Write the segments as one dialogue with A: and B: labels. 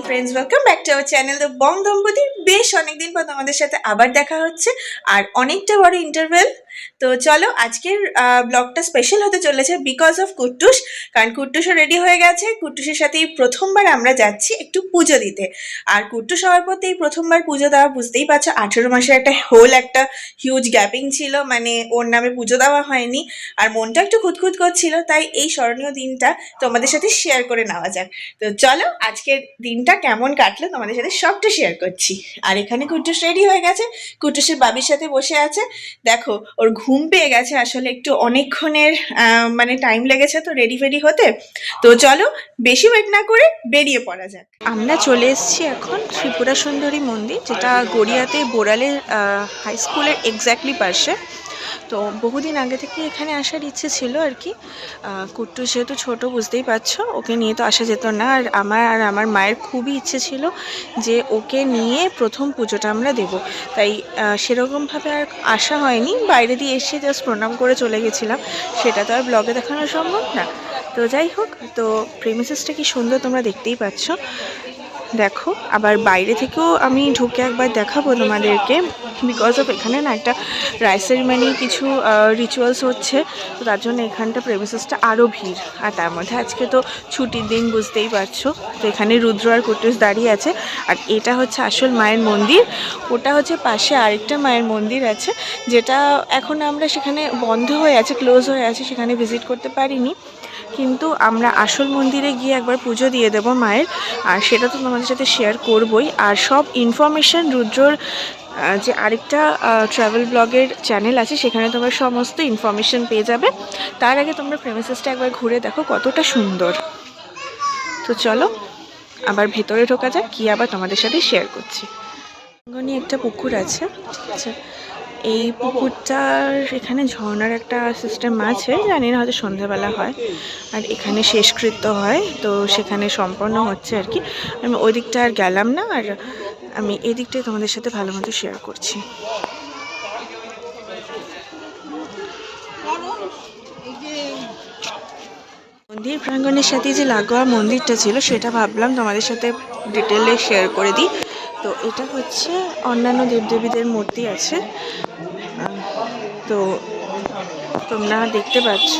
A: Friends, welcome back to our channel the Bong Dampati. বেশ অনেকদিন পর তোমাদের সাথে আবার দেখা হচ্ছে আর অনেকটা বড় ইন্টারভেল। তো চলো আজকের ব্লগটা স্পেশাল হতে চলেছে বিকজ অফ কুট্টুস। কারণ কুট্টুসও রেডি হয়ে গেছে। কুট্টুসের সাথে এই প্রথমবার আমরা যাচ্ছি একটু পুজো দিতে। আর কুট্টুস হওয়ার পর তো এই প্রথমবার পুজো দেওয়া, বুঝতেই পারছো 18 মাসের একটা হিউজ গ্যাপিং ছিল, মানে ওর নামে পুজো দেওয়া হয়নি। আর মনটা একটু খুঁতখুত করছিল, তাই এই স্মরণীয় দিনটা তোমাদের সাথে শেয়ার করে নেওয়া যাক। তো চলো আজকের দিনটা কেমন কাটলো তোমাদের সাথে সবটা শেয়ার করছি। আর এখানে কুট্টুস রেডি হয়ে গেছে, কুট্টুসের বাবির সাথে বসে আছে। দেখো ওর ঘুম পেয়ে গেছে, আসলে একটু অনেকক্ষণের মানে টাইম লেগেছে তো রেডি ফেডি হতে। তো চলো বেশি ওয়েট না করে বেরিয়ে পড়া যাক। আমরা চলে এসেছি এখন ত্রিপুরা সুন্দরী মন্দির, যেটা গড়িয়াতে বোড়ালের হাই স্কুলের এক্স্যাক্টলি পাশে। তো বহুদিন আগে থেকে এখানে আসার ইচ্ছে ছিল আর কি। কুট্টু যেহেতু ছোটো, বুঝতেই পারছো, ওকে নিয়ে তো আসা যেত না। আর আমার মায়ের খুবই ইচ্ছে ছিল যে ওকে নিয়ে প্রথম পুজোটা আমরা দেব। তাই সেরকমভাবে আর আসা হয়নি, বাইরে দিয়ে এসে জাস্ট প্রণাম করে চলে গেছিলাম। সেটা তো আর ব্লগে দেখানো সম্ভব না। তো যাই হোক, তো প্রেমিসেসটা কি সুন্দর তোমরা দেখতেই পাচ্ছ। দেখো, আবার বাইরে থেকেও আমি ঢুকে একবার দেখাবো তোমাদেরকে, বিকজ অফ এখানে না একটা রাইস সেরিমানি কিছু রিচুয়ালস হচ্ছে। তো তার জন্য এখানটা প্রেমিসেসটা আরও ভিড়। আর তার মধ্যে আজকে তো ছুটির দিন, বুঝতেই পারছো। তো এখানে রুদ্র আর কুট্টুস দাঁড়িয়ে আছে। আর এটা হচ্ছে আসল মায়ের মন্দির। ওটা হচ্ছে পাশে আরেকটা মায়ের মন্দির আছে, যেটা এখন আমরা সেখানে বন্ধ হয়ে আছে, ক্লোজ হয়ে আছে, সেখানে ভিজিট করতে পারিনি। কিন্তু আমরা আসল মন্দিরে গিয়ে একবার পুজো দিয়ে দেবো মায়ের। আর সেটা তো তোমাদের সাথে শেয়ার করবই। আর সব ইনফরমেশান রুদ্রর যে আরেকটা ট্রাভেল ব্লগের চ্যানেল আছে, সেখানে তোমরা সমস্ত ইনফরমেশান পেয়ে যাবে। তার আগে তোমরা প্রেমিসেসটা একবার ঘুরে দেখো কতটা সুন্দর। তো চলো আবার ভেতরে ঢোকা যাক, কি আবার তোমাদের সাথে শেয়ার করছি। অঙ্গনে একটা পুকুর আছে, ঠিক আছে। এই পুকুরটার এখানে ঝর্ণার একটা সিস্টেম আছে, জানি না, হয়তো সন্ধ্যাবেলা হয়। আর এখানে শেষকৃত্য হয়, তো সেখানে সম্পন্ন হচ্ছে আর কি। আমি ওই দিকটা আর গেলাম না, আর আমি এই দিকটাই তোমাদের সাথে ভালো মতো শেয়ার করছি। মন্দির প্রাঙ্গণের সাথে যে লাগোয়া মন্দিরটা ছিল, সেটা ভাবলাম তোমাদের সাথে ডিটেলে শেয়ার করে দিই। তো এটা হচ্ছে অন্যান্য দেবদেবীদের মূর্তি আছে। তো তোমরা দেখতে পাচ্ছ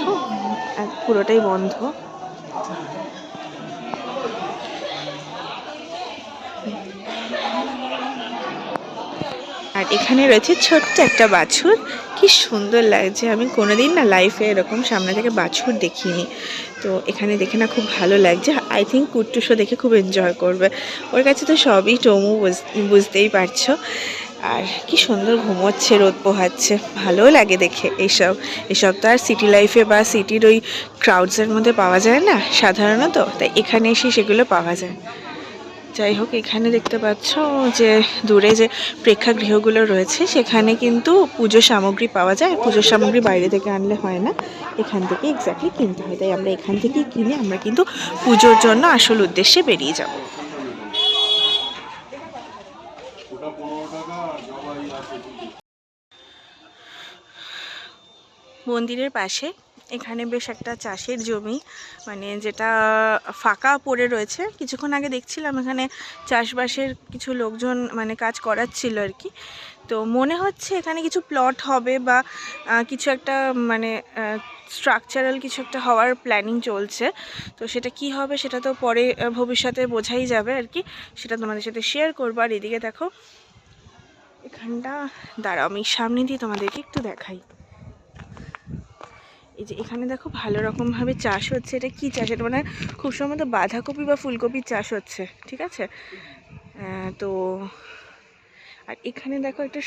A: পুরোটাই বন্ধ। আর এখানে রয়েছে ছোট্ট একটা বাছুর, কি সুন্দর লাগছে। আমি কোনোদিন না লাইফে এরকম সামনে থেকে বাছুর দেখিনি। তো এখানে দেখে না খুব ভালো লাগছে। আই থিঙ্ক কুট্টুসও দেখে খুব এনজয় করবে। ওর কাছে তো সবই টমু, বুঝতেই পারছো। আর কি সুন্দর ঘুমোচ্ছে, রোদ পোহাচ্ছে, ভালোও লাগে দেখে। এসব তো আর সিটি লাইফে বা সিটির ওই ক্রাউডসের মধ্যে পাওয়া যায় না সাধারণত, তাই এখানে এসে সেগুলো পাওয়া যায়। যাই হোক, এখানে দেখতে পাচ্ছ যে দূরে যে প্রেক্ষাগৃহগুলো রয়েছে, সেখানে কিন্তু পুজোর সামগ্রী পাওয়া যায়। পুজোর সামগ্রী বাইরে থেকে আনলে হয় না, এখান থেকে এক্স্যাক্টলি কিনতে হয়। তাই আমরা এখান থেকেই কিনে আমরা কিন্তু পুজোর জন্য আসল উদ্দেশ্যে বেরিয়ে যাব। মন্দিরের পাশে এখানে বেশ একটা চাষের জমি, মানে যেটা ফাঁকা পড়ে রয়েছে। কিছুক্ষণ আগে দেখছিলাম এখানে চাষবাসের কিছু লোকজন মানে কাজ করাচ্ছিল আর কি। তো মনে হচ্ছে এখানে কিছু প্লট হবে বা কিছু একটা মানে স্ট্রাকচারাল কিছু একটা হওয়ার প্ল্যানিং চলছে। তো সেটা কি হবে সেটা তো পরে ভবিষ্যতে বোঝাই যাবে আর কি। সেটা তোমাদের সাথে শেয়ার করবো। আর এদিকে দেখো এখানটা, দাঁড়াও আমি সামনে দিয়ে তোমাদেরকে একটু দেখাই। এই যে এখানে দেখো ভালো রকমভাবে চাষ হচ্ছে। এটা কি চাষ? এটা মানে খুব সম্ভবত বাঁধাকপি বা ফুলকপির চাষ হচ্ছে, ঠিক আছে। তো আর এখানে দেখো একটা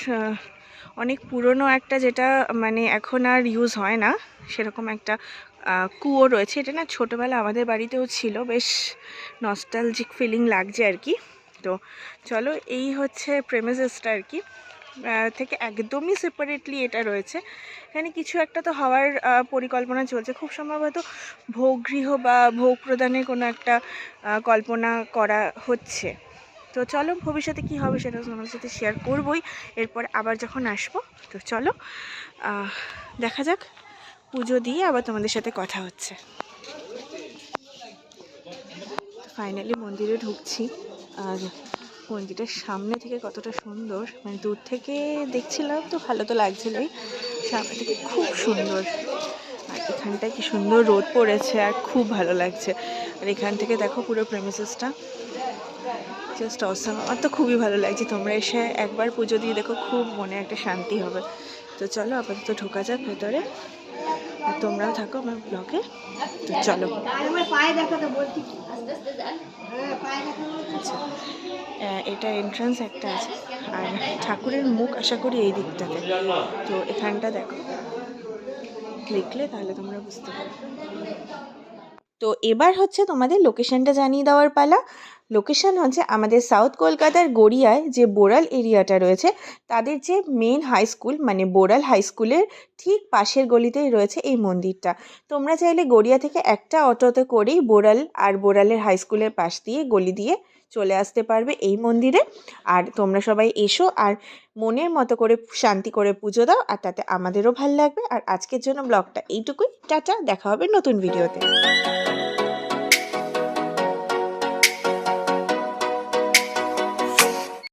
A: অনেক পুরনো একটা, যেটা মানে এখন আর ইউজ হয় না, সেরকম একটা কুয়ো রয়েছে। এটা না ছোটোবেলা আমাদের বাড়িতেও ছিল, বেশ নস্টালজিক ফিলিং লাগছে আর কি। তো চলো, এই হচ্ছে প্রেমিসেসটা আর কি, থেকে একদমই সেপারেটলি এটা রয়েছে। এখানে কিছু একটা তো হওয়ার পরিকল্পনা চলছে, খুব সম্ভবত ভোগগৃহ বা ভোগ প্রদানের কোনো একটা কল্পনা করা হচ্ছে। তো চলো ভবিষ্যতে কি হবে সেটা তোমাদের সাথে শেয়ার করবই এরপর আবার যখন আসবো। তো চলো দেখা যাক, পুজো দিয়ে আবার তোমাদের সাথে কথা হচ্ছে। ফাইনালি মন্দিরে ঢুকছি। আর মন্দিরের সামনে থেকে কতটা সুন্দর, মানে দূর থেকে দেখছিলাম তো ভালো তো লাগছিলই, সামনে থেকে খুব সুন্দর। আর এখানটায় কি সুন্দর রোদ পড়েছে আর খুব ভালো লাগছে। আর এখান থেকে দেখো পুরো প্রেমিসেসটা জাস্ট অসাম। আমার তো খুবই ভালো লাগছে। তোমরা এসে একবার পুজো দিয়ে দেখো, খুব মনে একটা শান্তি হবে। তো চলো আপাতত ঢোকা যাক ভেতরে, আর তোমরাও থাকো আমার ব্লগে। তো চলো। আচ্ছা, এটা এন্ট্রান্স একটা আছে, আর ঠাকুরের মুখ আশা করি এই দিকটাতে। তো এখানটা দেখো, দেখলে তাহলে তোমরা বুঝতে পারবে। তো এবার হচ্ছে তোমাদের লোকেশনটা জানিয়ে দেওয়ার পালা। লোকেশন হচ্ছে আমাদের সাউথ কলকাতার গড়িয়ায় যে বোড়াল এরিয়াটা রয়েছে, তাদের যে মেন হাই স্কুল মানে বোড়াল হাই স্কুলের ঠিক পাশের গলিতেই রয়েছে এই মন্দিরটা। তোমরা চাইলে গড়িয়া থেকে একটা অটোতে করেই বোড়াল আর বোড়ালের হাই স্কুলের পাশ দিয়ে গলি দিয়ে চলে আসতে পারবে এই মন্দিরে। আর তোমরা সবাই এসো আর মনের মতো করে শান্তি করে পুজো দাও, আর তাতে আমাদেরও ভালো লাগবে। আর আজকের জন্য ব্লগটা এইটুকুই। টাটা, দেখা হবে নতুন ভিডিওতে।